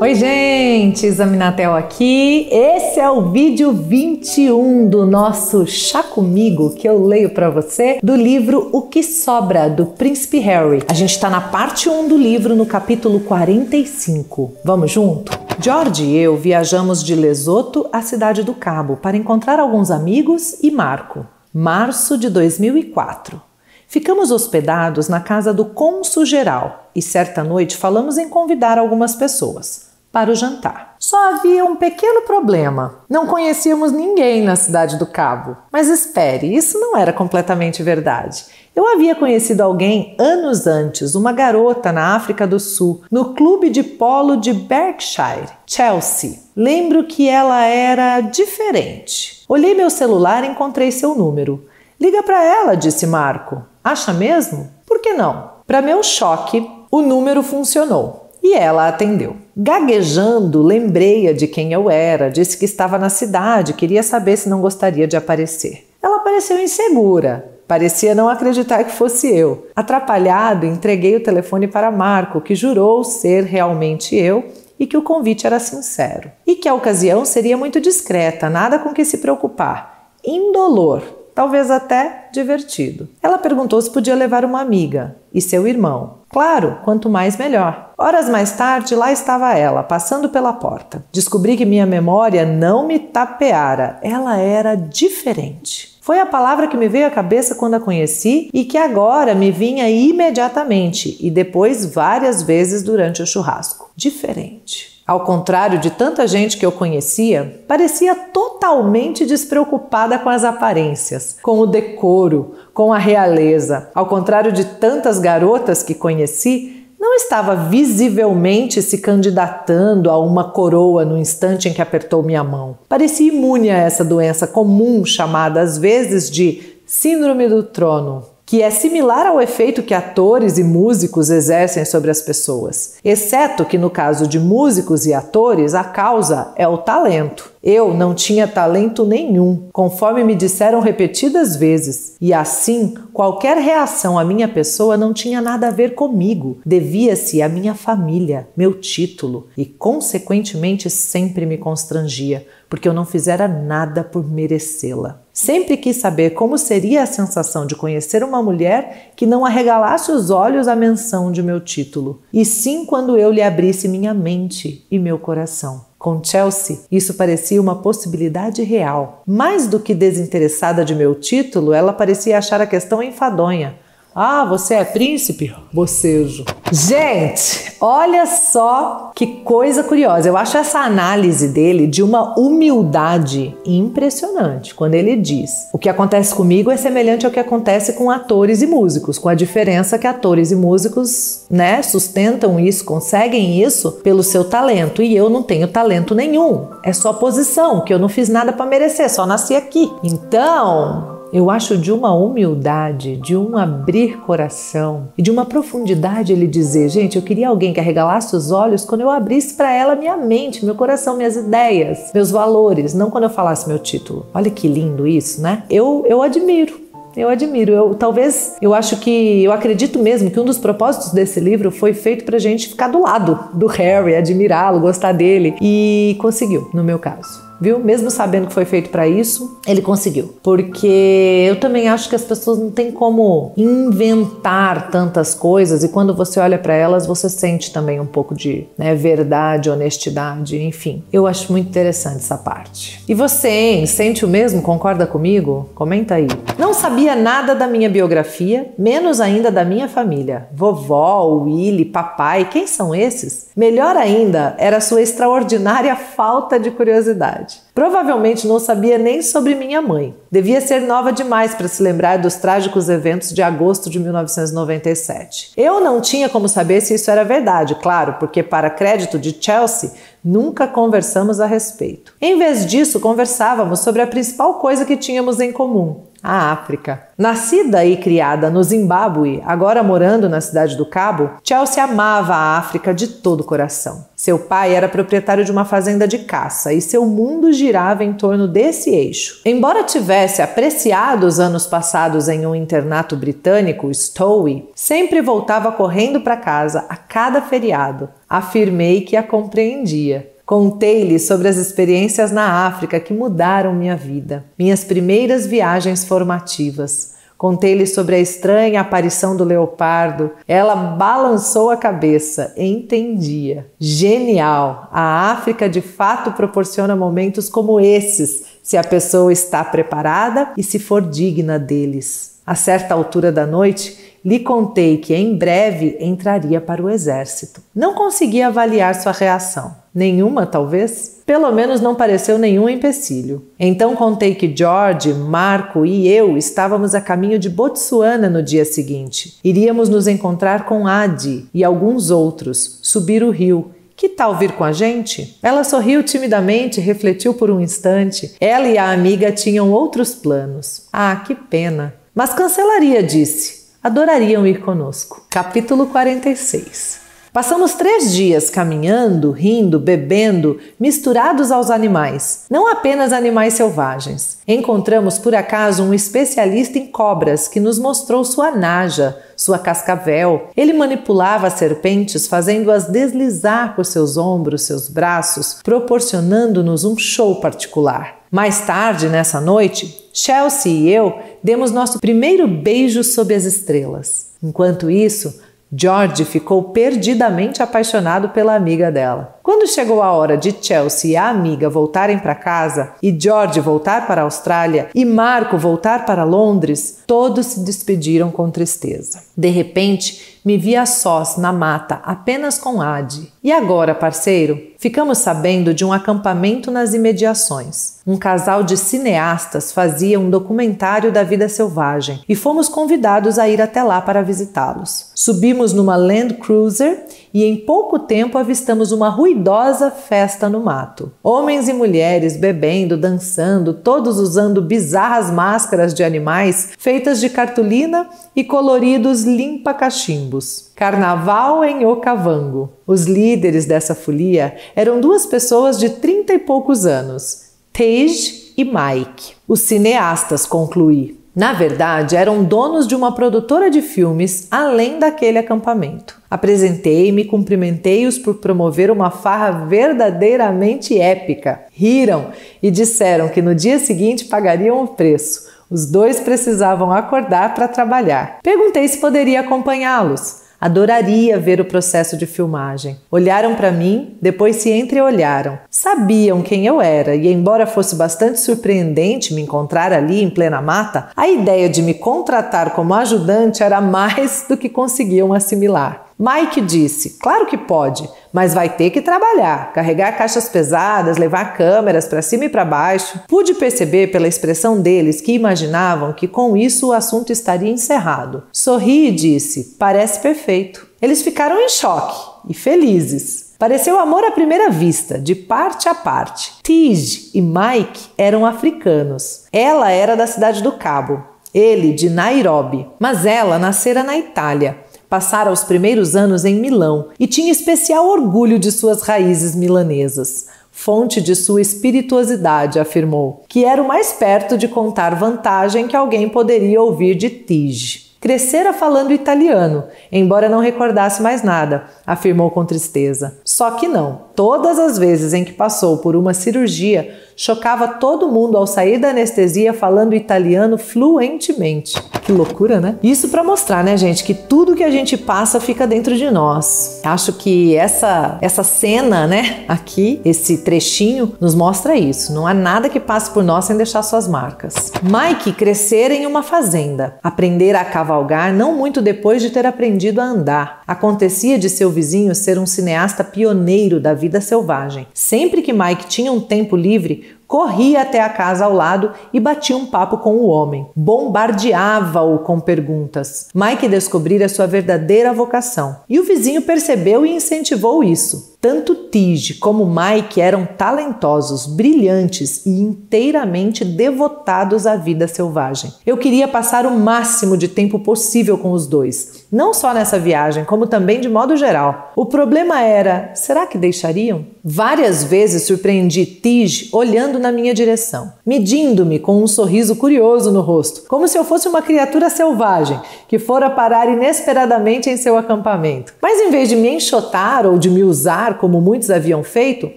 Oi gente, Examinatel aqui. Esse é o vídeo 21 do nosso Chá Comigo, que eu leio para você, do livro O que Sobra, do Príncipe Harry. A gente está na parte 1 do livro, no capítulo 45. Vamos junto? George e eu viajamos de Lesoto à Cidade do Cabo para encontrar alguns amigos e Marco. Março de 2004. Ficamos hospedados na casa do cônsul-geral e certa noite falamos em convidar algumas pessoas para o jantar. Só havia um pequeno problema. Não conhecíamos ninguém na Cidade do Cabo. Mas espere, isso não era completamente verdade. Eu havia conhecido alguém anos antes, uma garota na África do Sul, no clube de polo de Berkshire, Chelsea. Lembro que ela era diferente. Olhei meu celular e encontrei seu número. Liga para ela, disse Marco. Acha mesmo? Por que não? Para meu choque, o número funcionou. E ela atendeu. Gaguejando, lembrei-a de quem eu era, disse que estava na cidade, queria saber se não gostaria de aparecer. Ela pareceu insegura, parecia não acreditar que fosse eu. Atrapalhado, entreguei o telefone para Marco, que jurou ser realmente eu e que o convite era sincero. E que a ocasião seria muito discreta, nada com que se preocupar. Indolor, talvez até divertido. Ela perguntou se podia levar uma amiga e seu irmão. Claro, quanto mais melhor. Horas mais tarde, lá estava ela, passando pela porta. Descobri que minha memória não me tapeara. Ela era diferente. Foi a palavra que me veio à cabeça quando a conheci e que agora me vinha imediatamente e depois várias vezes durante o churrasco. Diferente. Ao contrário de tanta gente que eu conhecia, parecia totalmente despreocupada com as aparências, com o decoro, com a realeza. Ao contrário de tantas garotas que conheci, não estava visivelmente se candidatando a uma coroa no instante em que apertou minha mão. Parecia imune a essa doença comum chamada às vezes de Síndrome do Trono, que é similar ao efeito que atores e músicos exercem sobre as pessoas, exceto que no caso de músicos e atores a causa é o talento. Eu não tinha talento nenhum, conforme me disseram repetidas vezes, e assim qualquer reação à minha pessoa não tinha nada a ver comigo, devia-se à minha família, meu título, e consequentemente sempre me constrangia, porque eu não fizera nada por merecê-la. Sempre quis saber como seria a sensação de conhecer uma mulher que não arregalasse os olhos à menção de meu título, e sim quando eu lhe abrisse minha mente e meu coração. Com Chelsea, isso parecia uma possibilidade real. Mais do que desinteressada de meu título, ela parecia achar a questão enfadonha. Ah, você é príncipe? Bocejo. Gente, olha só que coisa curiosa. Eu acho essa análise dele de uma humildade impressionante. Quando ele diz: o que acontece comigo é semelhante ao que acontece com atores e músicos, com a diferença que atores e músicos, sustentam isso, conseguem isso pelo seu talento. E eu não tenho talento nenhum. É só posição, que eu não fiz nada para merecer, só nasci aqui. Então, eu acho de uma humildade, de um abrir coração e de uma profundidade ele dizer: gente, eu queria alguém que arregalasse os olhos quando eu abrisse para ela minha mente, meu coração, minhas ideias, meus valores, não quando eu falasse meu título. Olha que lindo isso, né? Eu admiro. Eu admiro, eu acredito mesmo que um dos propósitos desse livro foi feito pra gente ficar do lado do Harry, admirá-lo, gostar dele, e conseguiu, no meu caso. Viu? Mesmo sabendo que foi feito para isso, ele conseguiu. Porque eu também acho que as pessoas não têm como inventar tantas coisas e quando você olha para elas, você sente também um pouco de verdade, honestidade, enfim. Eu acho muito interessante essa parte. E você, hein? Sente o mesmo? Concorda comigo? Comenta aí. Não sabia nada da minha biografia, menos ainda da minha família. Vovó, Willy, papai, quem são esses? Melhor ainda, era sua extraordinária falta de curiosidade. Provavelmente não sabia nem sobre minha mãe. Devia ser nova demais para se lembrar dos trágicos eventos de agosto de 1997. Eu não tinha como saber se isso era verdade, claro, porque para crédito de Chelsea, nunca conversamos a respeito. Em vez disso, conversávamos sobre a principal coisa que tínhamos em comum, a África. Nascida e criada no Zimbábue, agora morando na cidade do Cabo, Chelsea amava a África de todo o coração. Seu pai era proprietário de uma fazenda de caça e seu mundo girava em torno desse eixo. Embora tivesse apreciado os anos passados em um internato britânico, Stowe, sempre voltava correndo para casa a cada feriado. Afirmei que a compreendia. Contei-lhe sobre as experiências na África que mudaram minha vida, minhas primeiras viagens formativas. Contei-lhe sobre a estranha aparição do leopardo. Ela balançou a cabeça, entendia. Genial! A África de fato proporciona momentos como esses, se a pessoa está preparada e se for digna deles. A certa altura da noite, lhe contei que em breve entraria para o exército. Não consegui avaliar sua reação. Nenhuma, talvez? Pelo menos não pareceu nenhum empecilho. Então contei que George, Marco e eu estávamos a caminho de Botsuana no dia seguinte. Iríamos nos encontrar com Adi e alguns outros, subir o rio. Que tal vir com a gente? Ela sorriu timidamente e refletiu por um instante. Ela e a amiga tinham outros planos. Ah, que pena! Mas cancelaria, disse. Adorariam ir conosco. Capítulo 46. Passamos 3 dias caminhando, rindo, bebendo, misturados aos animais, não apenas animais selvagens. Encontramos por acaso um especialista em cobras que nos mostrou sua naja, sua cascavel. Ele manipulava as serpentes, fazendo-as deslizar por seus ombros, seus braços, proporcionando-nos um show particular. Mais tarde, nessa noite, Chelsea e eu demos nosso primeiro beijo sob as estrelas. Enquanto isso, George ficou perdidamente apaixonado pela amiga dela. Quando chegou a hora de Chelsea e a amiga voltarem para casa, e George voltar para a Austrália e Marco voltar para Londres, todos se despediram com tristeza. De repente, me vi a sós na mata, apenas com Adi. E agora, parceiro? Ficamos sabendo de um acampamento nas imediações. Um casal de cineastas fazia um documentário da vida selvagem e fomos convidados a ir até lá para visitá-los. Subimos numa Land Cruiser e em pouco tempo avistamos uma ruidosa festa no mato. Homens e mulheres bebendo, dançando, todos usando bizarras máscaras de animais feitas de cartolina e coloridos limpa-cachimbos. Carnaval em Okavango. Os líderes dessa folia eram 2 pessoas de 30 e poucos anos, Tej e Mike. Os cineastas, concluí. Na verdade, eram donos de uma produtora de filmes além daquele acampamento. Apresentei-me e cumprimentei-os por promover uma farra verdadeiramente épica. Riram e disseram que no dia seguinte pagariam o preço. Os 2 precisavam acordar para trabalhar. Perguntei se poderia acompanhá-los. Adoraria ver o processo de filmagem. Olharam para mim, depois se entreolharam. Sabiam quem eu era e, embora fosse bastante surpreendente me encontrar ali em plena mata, a ideia de me contratar como ajudante era mais do que conseguiam assimilar. Mike disse, claro que pode, mas vai ter que trabalhar, carregar caixas pesadas, levar câmeras para cima e para baixo. Pude perceber pela expressão deles que imaginavam que com isso o assunto estaria encerrado. Sorri e disse, parece perfeito. Eles ficaram em choque e felizes. Pareceu amor à primeira vista, de parte a parte. Tej e Mike eram africanos. Ela era da cidade do Cabo, ele de Nairobi, mas ela nascera na Itália. Passara os primeiros anos em Milão e tinha especial orgulho de suas raízes milanesas. Fonte de sua espirituosidade, afirmou, que era o mais perto de contar vantagem que alguém poderia ouvir de Tej. Crescera falando italiano, embora não recordasse mais nada, afirmou com tristeza. Só que não. Todas as vezes em que passou por uma cirurgia, chocava todo mundo ao sair da anestesia falando italiano fluentemente. Que loucura, né? Isso para mostrar, né, gente, que tudo que a gente passa fica dentro de nós. Acho que essa cena, né, aqui, esse trechinho, nos mostra isso. Não há nada que passe por nós sem deixar suas marcas. Mike crescera em uma fazenda. Aprendera a cavalgar não muito depois de ter aprendido a andar. Acontecia de seu vizinho ser um cineasta pioneiro da vida selvagem. Sempre que Mike tinha um tempo livre, Corria até a casa ao lado e batia um papo com o homem. Bombardeava-o com perguntas. Mike descobrira sua verdadeira vocação. E o vizinho percebeu e incentivou isso. Tanto Tige como Mike eram talentosos, brilhantes e inteiramente devotados à vida selvagem. Eu queria passar o máximo de tempo possível com os dois, não só nessa viagem, como também de modo geral. O problema era, será que deixariam? Várias vezes surpreendi Tige olhando na minha direção, medindo-me com um sorriso curioso no rosto, como se eu fosse uma criatura selvagem que fora parar inesperadamente em seu acampamento. Mas em vez de me enxotar ou de me usar como muitos haviam feito,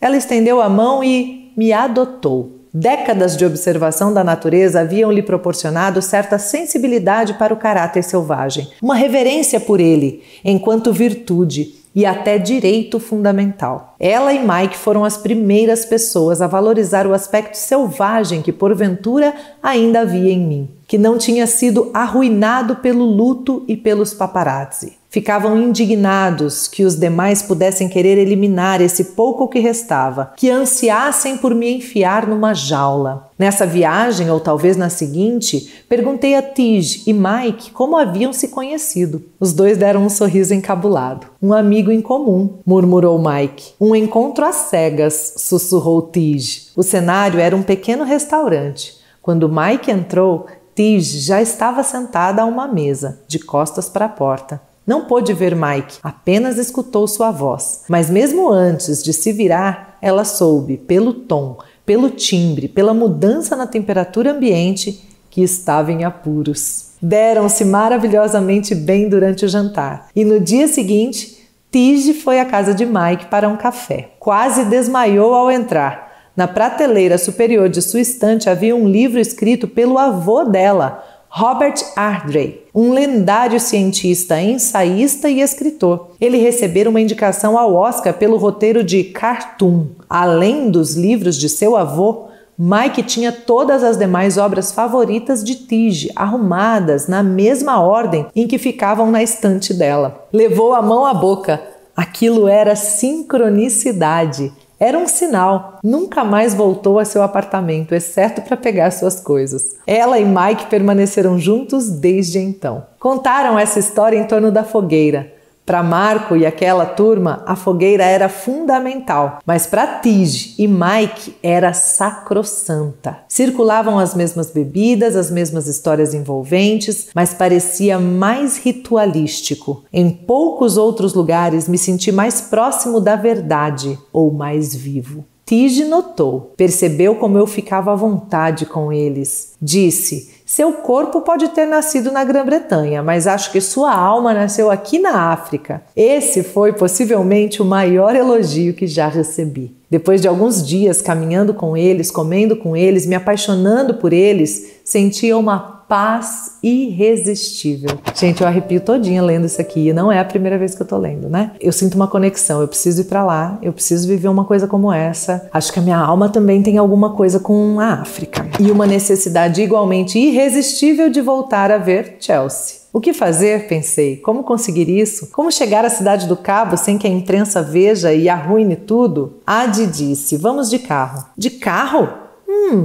ela estendeu a mão e me adotou. Décadas de observação da natureza haviam lhe proporcionado certa sensibilidade para o caráter selvagem, uma reverência por ele, enquanto virtude e até direito fundamental. Ela e Mike foram as primeiras pessoas a valorizar o aspecto selvagem que porventura ainda havia em mim, que não tinha sido arruinado pelo luto e pelos paparazzi. Ficavam indignados que os demais pudessem querer eliminar esse pouco que restava, que ansiassem por me enfiar numa jaula. Nessa viagem, ou talvez na seguinte, perguntei a Tige e Mike como haviam se conhecido. Os dois deram um sorriso encabulado. Um amigo em comum, murmurou Mike. Um encontro às cegas, sussurrou Tige. O cenário era um pequeno restaurante. Quando Mike entrou, Tige já estava sentada a uma mesa, de costas para a porta. Não pôde ver Mike, apenas escutou sua voz. Mas mesmo antes de se virar, ela soube, pelo tom, pelo timbre, pela mudança na temperatura ambiente, que estava em apuros. Deram-se maravilhosamente bem durante o jantar. E no dia seguinte, Tige foi à casa de Mike para um café. Quase desmaiou ao entrar. Na prateleira superior de sua estante havia um livro escrito pelo avô dela, Robert Ardrey, um lendário cientista, ensaísta e escritor. Ele recebera uma indicação ao Oscar pelo roteiro de Cartoon. Além dos livros de seu avô, Mike tinha todas as demais obras favoritas de Tige, arrumadas na mesma ordem em que ficavam na estante dela. Levou a mão à boca. Aquilo era sincronicidade. Era um sinal. Nunca mais voltou a seu apartamento, exceto para pegar suas coisas. Ela e Mike permaneceram juntos desde então. Contaram essa história em torno da fogueira. Para Marco e aquela turma, a fogueira era fundamental, mas para Tige e Mike era sacrossanta. Circulavam as mesmas bebidas, as mesmas histórias envolventes, mas parecia mais ritualístico. Em poucos outros lugares me senti mais próximo da verdade ou mais vivo. Tige notou, percebeu como eu ficava à vontade com eles. Disse: seu corpo pode ter nascido na Grã-Bretanha, mas acho que sua alma nasceu aqui na África. Esse foi possivelmente o maior elogio que já recebi. Depois de alguns dias caminhando com eles, comendo com eles, me apaixonando por eles, sentia uma paz irresistível. Gente, eu arrepio todinha lendo isso aqui, e não é a primeira vez que eu tô lendo, né? Eu sinto uma conexão, eu preciso ir pra lá, eu preciso viver uma coisa como essa. Acho que a minha alma também tem alguma coisa com a África. E uma necessidade igualmente irresistível de voltar a ver Chelsea. O que fazer? Pensei. Como conseguir isso? Como chegar à Cidade do Cabo sem que a imprensa veja e arruine tudo? Adi disse: vamos de carro. De carro?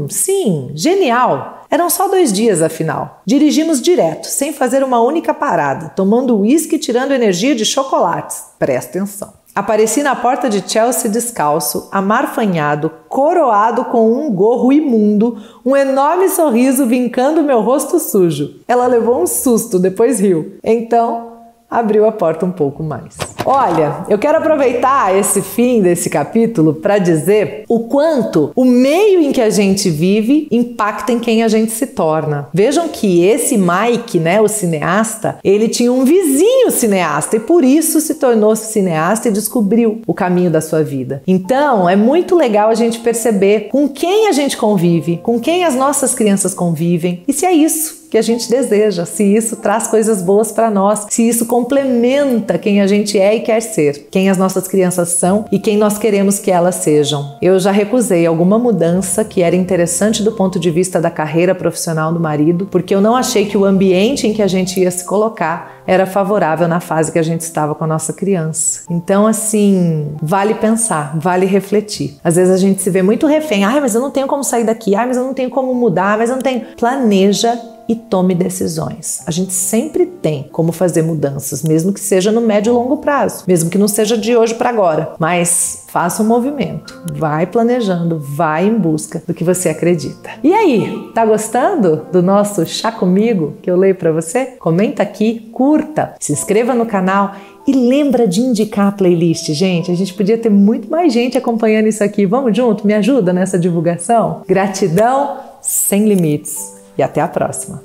Sim, genial! Eram só 2 dias, afinal. Dirigimos direto, sem fazer uma única parada, tomando uísque e tirando energia de chocolates. Presta atenção. Apareci na porta de Chelsea descalço, amarfanhado, coroado com um gorro imundo, um enorme sorriso vincando meu rosto sujo. Ela levou um susto, depois riu. Então, abriu a porta um pouco mais. Olha, eu quero aproveitar esse fim desse capítulo para dizer o quanto o meio em que a gente vive impacta em quem a gente se torna. Vejam que esse Mike, né, o cineasta, ele tinha um vizinho cineasta e por isso se tornou cineasta e descobriu o caminho da sua vida. Então, é muito legal a gente perceber com quem a gente convive, com quem as nossas crianças convivem e se é isso que a gente deseja, se isso traz coisas boas para nós, se isso complementa quem a gente é e quer ser, quem as nossas crianças são e quem nós queremos que elas sejam. Eu já recusei alguma mudança que era interessante do ponto de vista da carreira profissional do marido, porque eu não achei que o ambiente em que a gente ia se colocar era favorável na fase que a gente estava com a nossa criança. Então, assim, vale pensar, vale refletir. Às vezes a gente se vê muito refém. Ai, mas eu não tenho como sair daqui. Ai, mas eu não tenho como mudar. Mas eu não tenho... Planeja e tome decisões. A gente sempre tem como fazer mudanças, mesmo que seja no médio e longo prazo, mesmo que não seja de hoje para agora, mas faça um movimento, vai planejando, vai em busca do que você acredita. E aí, tá gostando do nosso Chá Comigo que eu leio para você? Comenta aqui, curta, se inscreva no canal e lembra de indicar a playlist, gente. A gente podia ter muito mais gente acompanhando isso aqui. Vamos junto? Me ajuda nessa divulgação? Gratidão sem limites. E até a próxima.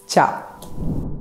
Tchau!